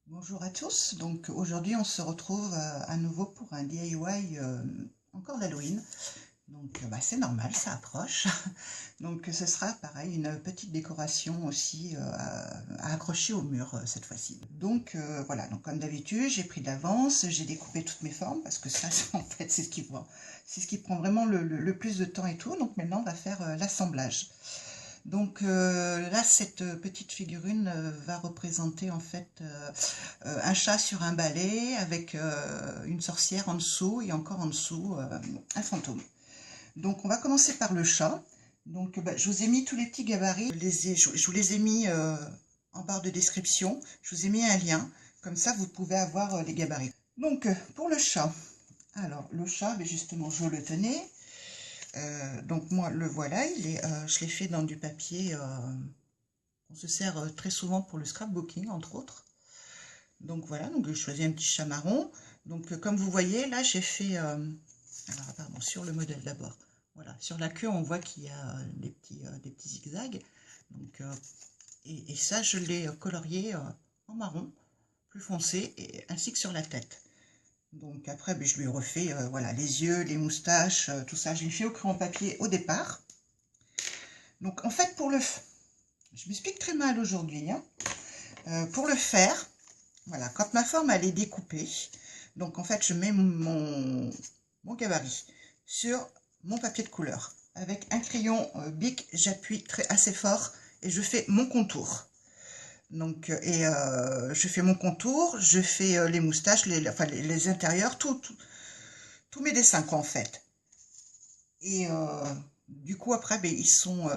Bonjour à tous, donc aujourd'hui on se retrouve à nouveau pour un DIY encore d'Halloween. Donc c'est normal, ça approche. Donc ce sera pareil, une petite décoration aussi à accrocher au mur cette fois-ci. Donc voilà, donc comme d'habitude j'ai pris de l'avance, j'ai découpé toutes mes formes parce que ça en fait c'est ce qui prend vraiment le plus de temps et tout. Donc maintenant on va faire l'assemblage. Donc là, cette petite figurine va représenter en fait un chat sur un balai avec une sorcière en dessous et encore en dessous un fantôme. Donc on va commencer par le chat. Donc je vous ai mis tous les petits gabarits, je vous les ai mis en barre de description, je vous ai mis un lien, comme ça vous pouvez avoir les gabarits. Donc pour le chat, alors le chat, justement je le tenais. Donc moi le voilà, je l'ai fait dans du papier, on se sert très souvent pour le scrapbooking entre autres. Donc voilà, donc j'ai choisi un petit chat marron. Donc comme vous voyez là j'ai fait, alors pardon, sur le modèle d'abord, voilà, sur la queue on voit qu'il y a des petits zigzags. Donc, et ça je l'ai colorié en marron, plus foncé, ainsi que sur la tête. Donc après, je lui ai refait voilà, les yeux, les moustaches, tout ça. Je l'ai fait au crayon papier au départ. Donc en fait, je m'explique très mal aujourd'hui. Hein. Pour le faire, voilà, quand ma forme elle est découpée, donc en fait, je mets mon gabarit sur mon papier de couleur. Avec un crayon Bic, j'appuie assez fort et je fais mon contour. Donc, je fais mon contour, je fais les moustaches, les intérieurs, tous mes dessins quoi en fait. Et du coup après ils sont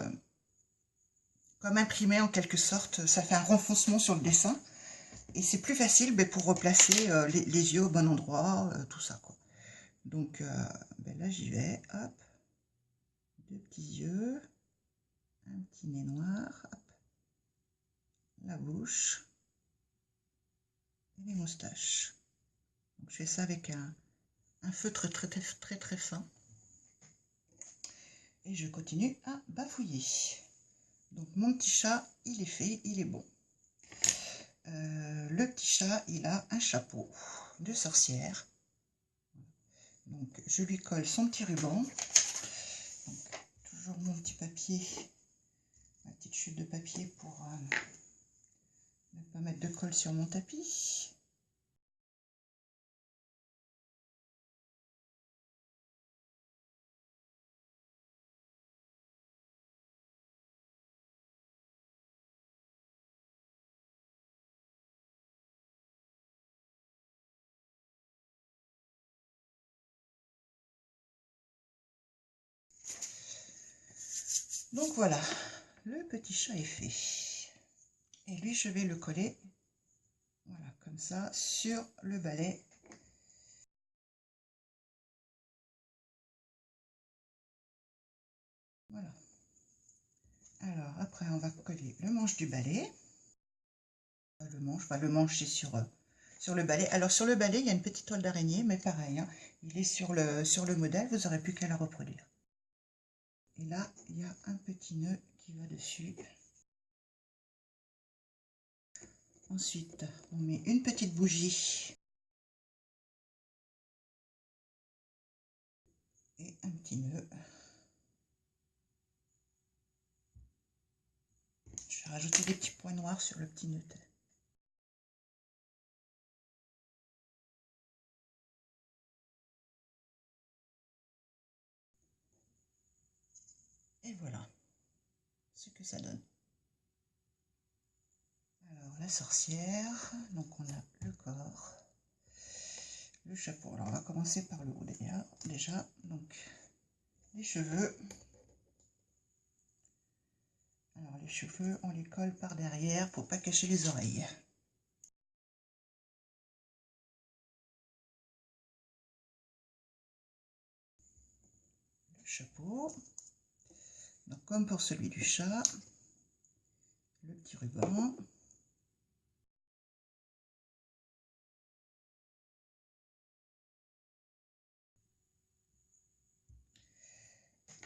comme imprimés en quelque sorte, ça fait un renfoncement sur le dessin et c'est plus facile pour replacer les yeux au bon endroit, tout ça quoi. Donc là j'y vais, hop, deux petits yeux, un petit nez noir, hop, la bouche et les moustaches. Donc je fais ça avec un feutre très fin. Et je continue à bafouiller. Donc mon petit chat, il est fait, il est bon. Le petit chat, il a un chapeau de sorcière. Donc je lui colle son petit ruban. Donc, toujours mon petit papier, ma petite chute de papier pour ne pas mettre de colle sur mon tapis. Donc voilà, le petit chat est fait. Et lui, je vais le coller, voilà, comme ça, sur le balai. Voilà. Alors, après, on va coller le manche du balai. Le manche c'est sur le balai. Alors, sur le balai, il y a une petite toile d'araignée, mais pareil, hein, il est sur le modèle, vous n'aurez plus qu'à la reproduire. Et là, il y a un petit nœud qui va dessus. Ensuite, on met une petite bougie et un petit nœud. Je vais rajouter des petits points noirs sur le petit nœud. Et voilà ce que ça donne. Alors, la sorcière, donc on a le corps, le chapeau. Alors, on va commencer par le haut déjà. Donc, les cheveux. Alors, les cheveux, on les colle par derrière pour pas cacher les oreilles. Le chapeau. Donc, comme pour celui du chat, le petit ruban.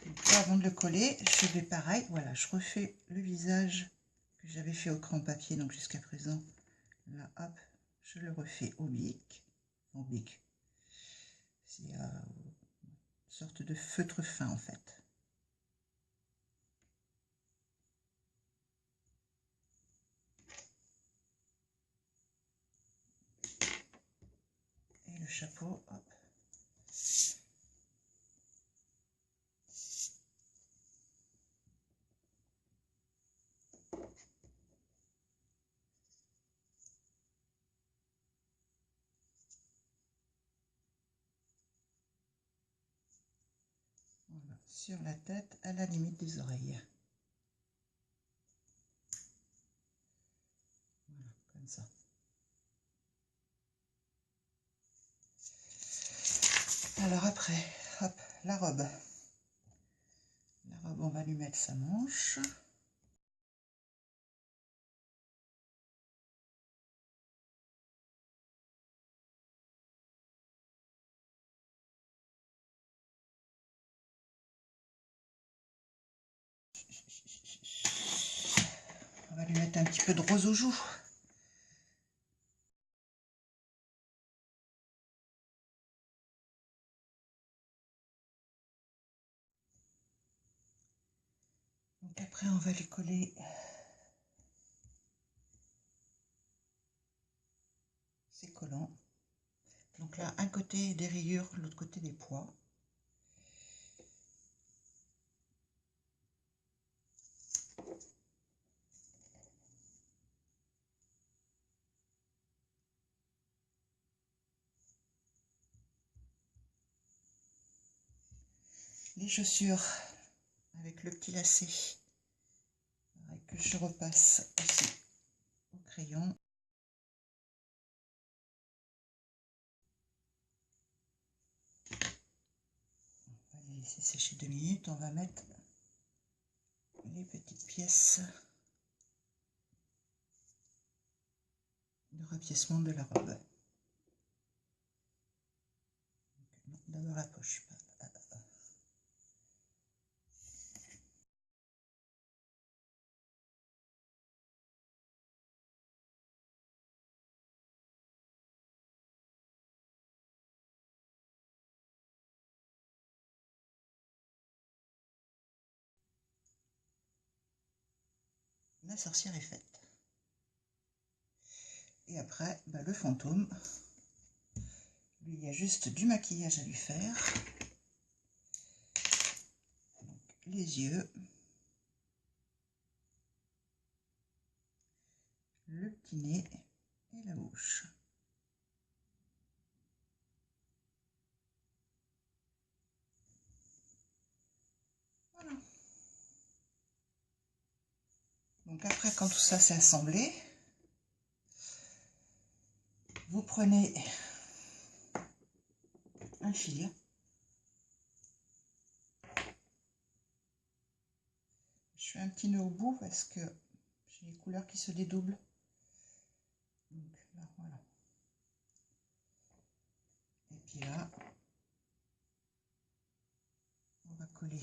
Donc là, avant de le coller, je vais pareil, voilà, je refais le visage que j'avais fait au crayon papier, donc jusqu'à présent. Là, hop, je le refais au bic. Au bic, c'est une sorte de feutre fin en fait. Et le chapeau, hop. Voilà, sur la tête, à la limite des oreilles. Voilà, comme ça. Alors après, hop, la robe. La robe, on va lui mettre sa manche. On va lui mettre un petit peu de rose aux joues. Donc après, on va lui coller ses collants. Donc là, un côté des rayures, l'autre côté des pois. Les chaussures avec le petit lacet que je repasse aussi au crayon. On va les laisser sécher 2 minutes. On va mettre les petites pièces de rapiècement de la robe. D'abord la poche. La sorcière est faite. Et après, le fantôme, lui, il y a juste du maquillage à lui faire. Donc, les yeux, le petit nez et la bouche. Voilà. Donc après, quand tout ça s'est assemblé, vous prenez un fil. Je fais un petit nœud au bout parce que j'ai les couleurs qui se dédoublent. Donc là, voilà. Et puis là, on va coller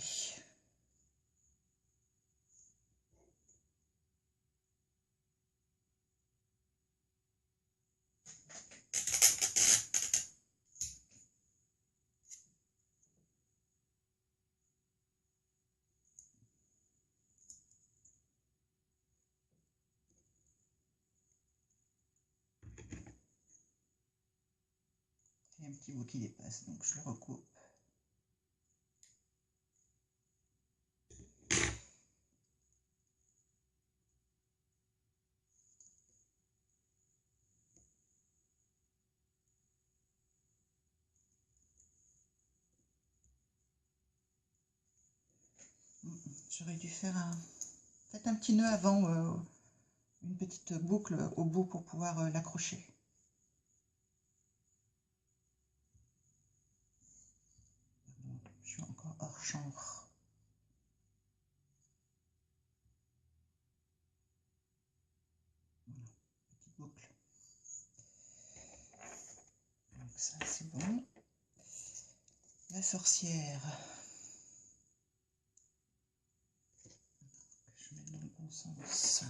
et un petit bout qui dépasse, donc je le recoupe. J'aurais dû faire peut-être un petit nœud avant, une petite boucle au bout pour pouvoir l'accrocher. Je suis encore hors champ. Voilà, petite boucle. Donc ça c'est bon. La sorcière. Je mets dans le bon sens.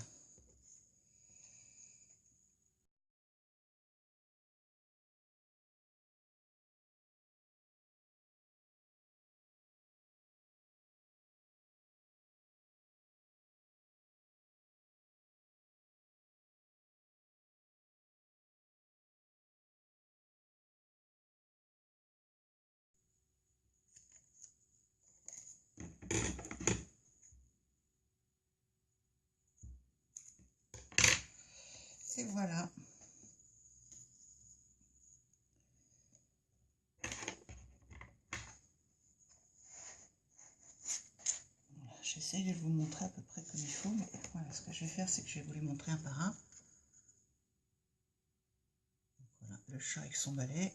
Et voilà. J'essaye de vous montrer à peu près comme il faut, mais voilà, ce que je vais faire, c'est que je vais vous les montrer un par un. Voilà, le chat avec son balai,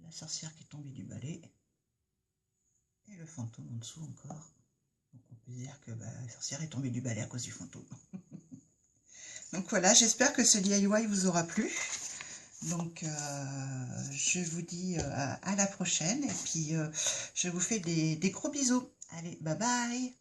la sorcière qui est tombée du balai, et le fantôme en dessous encore. Donc on peut dire que la sorcière est tombée du balai à cause du fantôme. Donc voilà, j'espère que ce DIY vous aura plu. Donc je vous dis à la prochaine, et puis je vous fais des gros bisous. Allez, bye bye!